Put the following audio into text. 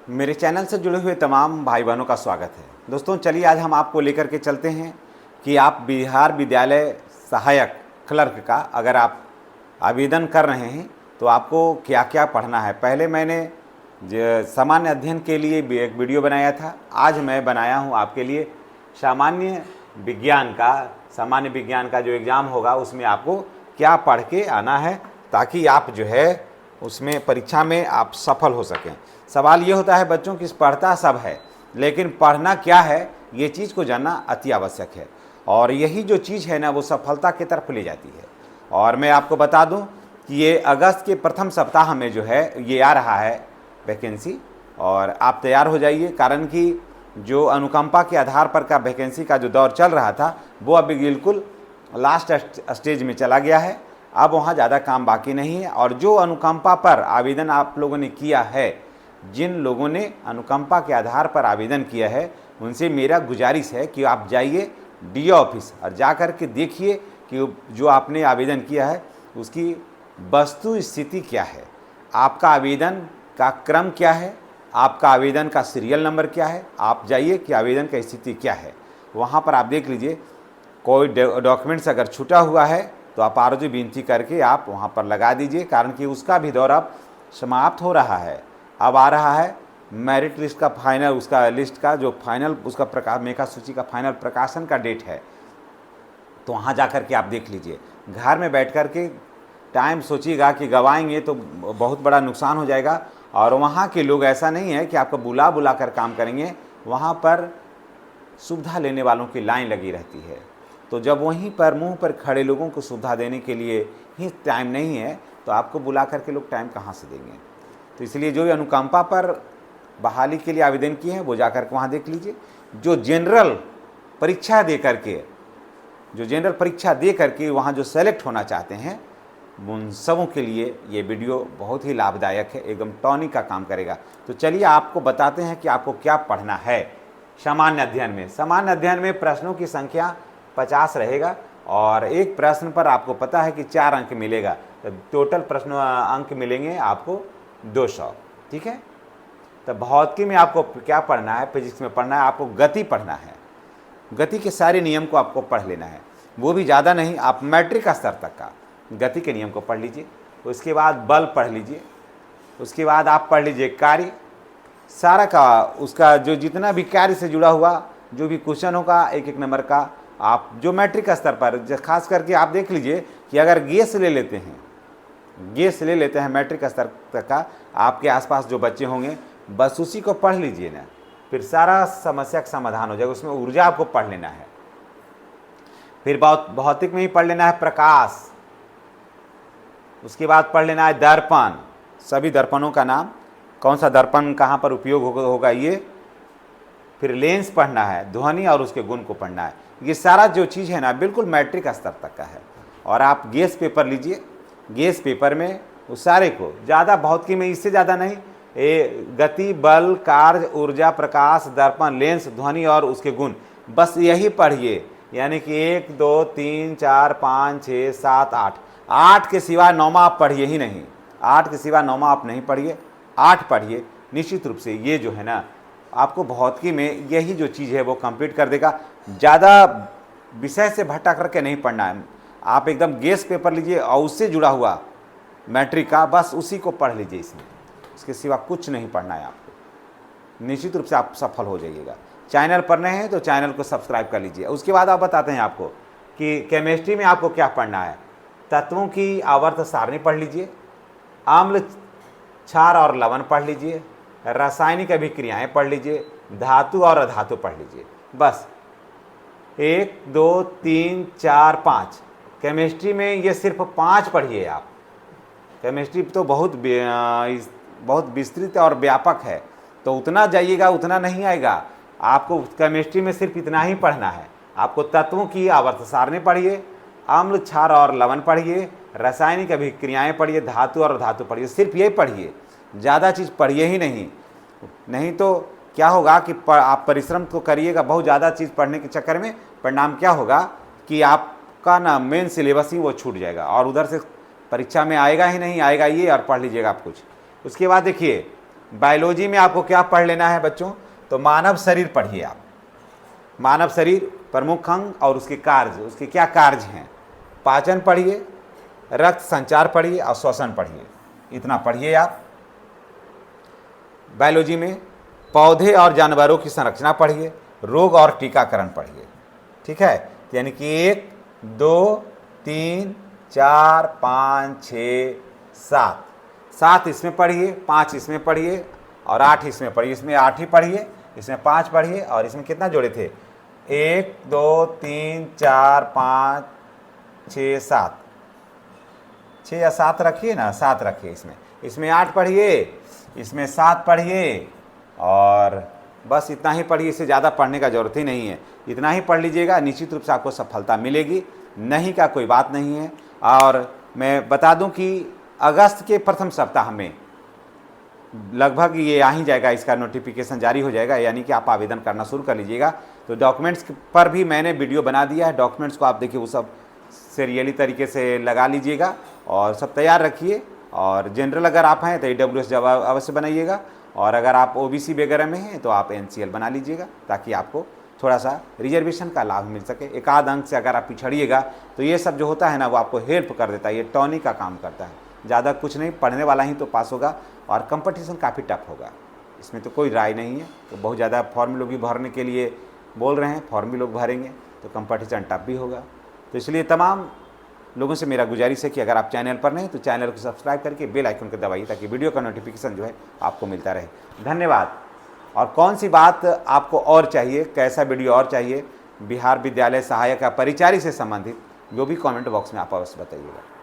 मेरे चैनल से जुड़े हुए तमाम भाई बहनों का स्वागत है। दोस्तों चलिए आज हम आपको लेकर के चलते हैं कि आप बिहार विद्यालय सहायक क्लर्क का अगर आप आवेदन कर रहे हैं तो आपको क्या क्या पढ़ना है। पहले मैंने सामान्य अध्ययन के लिए भी एक वीडियो बनाया था, आज मैं बनाया हूं आपके लिए सामान्य विज्ञान का जो एग्ज़ाम होगा उसमें आपको क्या पढ़ के आना है ताकि आप जो है उसमें परीक्षा में आप सफल हो सकें। सवाल ये होता है बच्चों की पढ़ता सब है लेकिन पढ़ना क्या है ये चीज़ को जानना अति आवश्यक है और यही जो चीज़ है ना वो सफलता की तरफ ले जाती है। और मैं आपको बता दूं कि ये अगस्त के प्रथम सप्ताह में जो है ये आ रहा है वैकेंसी और आप तैयार हो जाइए, कारण कि जो अनुकंपा के आधार पर का वैकेंसी का जो दौर चल रहा था वो अभी बिल्कुल लास्ट स्टेज में चला गया है। अब वहाँ ज़्यादा काम बाकी नहीं है और जो अनुकंपा पर आवेदन आप लोगों ने किया है, जिन लोगों ने अनुकंपा के आधार पर आवेदन किया है उनसे मेरा गुजारिश है कि आप जाइए डीओ ऑफिस और जा कर के देखिए कि जो आपने आवेदन किया है उसकी वस्तु स्थिति क्या है, आपका आवेदन का क्रम क्या है, आपका आवेदन का सीरियल नंबर क्या है। आप जाइए कि आवेदन का स्थिति क्या है, वहाँ पर आप देख लीजिए। कोई डॉक्यूमेंट्स अगर छूटा हुआ है तो आप आरजू विनती करके आप वहाँ पर लगा दीजिए, कारण कि उसका भी दौर अब समाप्त हो रहा है। अब आ रहा है मेरिट लिस्ट का फाइनल, उसका लिस्ट का जो फाइनल उसका मेधा सूची का फाइनल प्रकाशन का डेट है, तो वहाँ जा कर के आप देख लीजिए। घर में बैठ कर के टाइम सोचिएगा कि गवाएंगे तो बहुत बड़ा नुकसान हो जाएगा। और वहाँ के लोग ऐसा नहीं है कि आपको बुला बुला कर काम करेंगे, वहाँ पर सुविधा लेने वालों की लाइन लगी रहती है। तो जब वहीं पर मुंह पर खड़े लोगों को सुविधा देने के लिए ही टाइम नहीं है तो आपको बुला करके लोग टाइम कहाँ से देंगे। तो इसलिए जो अनुकंपा पर बहाली के लिए आवेदन किए हैं वो जाकर के वहाँ देख लीजिए। जो जनरल परीक्षा दे करके वहाँ जो सेलेक्ट होना चाहते हैं उन सबों के लिए ये वीडियो बहुत ही लाभदायक है, एकदम टॉनिक का काम करेगा। तो चलिए आपको बताते हैं कि आपको क्या पढ़ना है। सामान्य अध्ययन में प्रश्नों की संख्या 50 रहेगा और एक प्रश्न पर आपको पता है कि 4 अंक मिलेगा, तो टोटल प्रश्न अंक मिलेंगे आपको 200। ठीक है। तो भौतिकी में आपको क्या पढ़ना है, फिजिक्स में पढ़ना है, आपको गति पढ़ना है। गति के सारे नियम को आपको पढ़ लेना है, वो भी ज़्यादा नहीं, आप मैट्रिक स्तर तक का गति के नियम को पढ़ लीजिए। उसके बाद बल पढ़ लीजिए, उसके बाद आप पढ़ लीजिए कार्य, सारा का उसका जो जितना भी कार्य से जुड़ा हुआ जो भी क्वेश्चन होगा एक एक नंबर का, आप जो मैट्रिक स्तर पर खास करके आप देख लीजिए कि अगर गैस ले लेते हैं मैट्रिक स्तर तक का, आपके आसपास जो बच्चे होंगे बस उसी को पढ़ लीजिए ना, फिर सारा समस्या का समाधान हो जाएगा। उसमें ऊर्जा आपको पढ़ लेना है। फिर भौतिक में ही पढ़ लेना है प्रकाश, उसके बाद पढ़ लेना है दर्पण, सभी दर्पणों का नाम, कौन सा दर्पण कहाँ पर उपयोग होगा ये। फिर लेंस पढ़ना है, ध्वनि और उसके गुण को पढ़ना है। ये सारा जो चीज़ है ना बिल्कुल मैट्रिक स्तर तक का है। और आप गैस पेपर लीजिए, गैस पेपर में उस सारे को ज़्यादा भौतिकी में इससे ज़्यादा नहीं, गति, बल, कार्य, ऊर्जा, प्रकाश, दर्पण, लेंस, ध्वनि और उसके गुण, बस यही पढ़िए। यानी कि 1 2 3 4 5 6 7 8 के सिवा 9वां आप पढ़िए ही नहीं, 8 के सिवा 9वां आप नहीं पढ़िए, 8 पढ़िए निश्चित रूप से। ये जो है ना आपको भौतिकी में यही जो चीज़ है वो कंप्लीट कर देगा। ज़्यादा विषय से भटक करके नहीं पढ़ना है, आप एकदम गैस पेपर लीजिए और उससे जुड़ा हुआ मैट्रिक का बस उसी को पढ़ लीजिए, इसमें इसके सिवा कुछ नहीं पढ़ना है आपको। निश्चित रूप से आप सफल हो जाइएगा। चैनल पर नए हैं तो चैनल को सब्सक्राइब कर लीजिए। उसके बाद आप बताते हैं आपको कि केमिस्ट्री में आपको क्या पढ़ना है। तत्वों की आवर्त सारणी पढ़ लीजिए, अम्ल, क्षार और लवण पढ़ लीजिए, रासायनिक अभिक्रियाएं पढ़ लीजिए, धातु और अधातु पढ़ लीजिए। बस 1 2 3 4 5 केमिस्ट्री में ये सिर्फ 5 पढ़िए आप। केमिस्ट्री तो बहुत विस्तृत और व्यापक है, तो उतना जाइएगा उतना नहीं आएगा। आपको केमिस्ट्री में सिर्फ इतना ही पढ़ना है। आपको तत्वों की आवर्त सारणी पढ़िए, अम्ल, क्षार और लवण पढ़िए, रासायनिक अभिक्रियाएं पढ़िए, धातु और धातु पढ़िए, सिर्फ यही पढ़िए, ज़्यादा चीज़ पढ़िए ही नहीं तो क्या होगा कि आप परिश्रम तो करिएगा बहुत ज़्यादा चीज़ पढ़ने के चक्कर में, परिणाम क्या होगा कि आपका ना मेन सिलेबस ही वो छूट जाएगा और उधर से परीक्षा में आएगा ही नहीं, आएगा ये और पढ़ लीजिएगा आप कुछ। उसके बाद देखिए बायोलॉजी में आपको क्या पढ़ लेना है बच्चों, तो मानव शरीर पढ़िए आप। मानव शरीर प्रमुख अंग और उसके कार्य, उसके क्या कार्य हैं। पाचन पढ़िए, रक्त संचार पढ़िए और श्वसन पढ़िए, इतना पढ़िए आप। बायोलॉजी में पौधे और जानवरों की संरचना पढ़िए, रोग और टीकाकरण पढ़िए, ठीक है। यानी कि 1 2 3 4 5 6 7, 7 इसमें पढ़िए, 5 इसमें पढ़िए और 8 इसमें पढ़िए। इसमें 8 ही पढ़िए, इसमें 5 पढ़िए और इसमें कितना जोड़े थे, 1 2 3 4 5 6 7, 6 या 7 रखिए ना, 7 रखिए। इसमें 8 पढ़िए, इसमें 7 पढ़िए और बस इतना ही पढ़िए। इससे ज़्यादा पढ़ने का ज़रूरत ही नहीं है, इतना ही पढ़ लीजिएगा, निश्चित रूप से आपको सफलता मिलेगी, नहीं का कोई बात नहीं है। और मैं बता दूं कि अगस्त के प्रथम सप्ताह में लगभग ये आ ही जाएगा, इसका नोटिफिकेशन जारी हो जाएगा, यानी कि आप आवेदन करना शुरू कर लीजिएगा। तो डॉक्यूमेंट्स पर भी मैंने वीडियो बना दिया है, डॉक्यूमेंट्स को आप देखिए वो सब सीरियली तरीके से लगा लीजिएगा और सब तैयार रखिए। और जनरल अगर आप हैं तो AWS जवाब अवश्य बनाइएगा, और अगर आप OBC वगैरह में हैं तो आप NCL बना लीजिएगा, ताकि आपको थोड़ा सा रिजर्वेशन का लाभ मिल सके। एक आध अंक से अगर आप पिछड़िएगा तो ये सब जो होता है ना, वो आपको हेल्प कर देता है, ये टॉनिक का काम करता है। ज़्यादा कुछ नहीं, पढ़ने वाला ही तो पास होगा, और कंपटीशन काफ़ी टफ होगा, इसमें तो कोई राय नहीं है। तो बहुत ज़्यादा फॉर्म लोग भी भरने के लिए बोल रहे हैं, फॉर्म भी लोग भरेंगे तो कंपटीशन टफ भी होगा। तो इसलिए तमाम लोगों से मेरा गुजारिश है कि अगर आप चैनल पर नहीं तो चैनल को सब्सक्राइब करके बेल आइकन को दबाइए, ताकि वीडियो का नोटिफिकेशन जो है आपको मिलता रहे। धन्यवाद। और कौन सी बात आपको और चाहिए, कैसा वीडियो और चाहिए बिहार विद्यालय सहायक या परिचारी से संबंधित, जो भी कमेंट बॉक्स में आप अवश्य बताइएगा।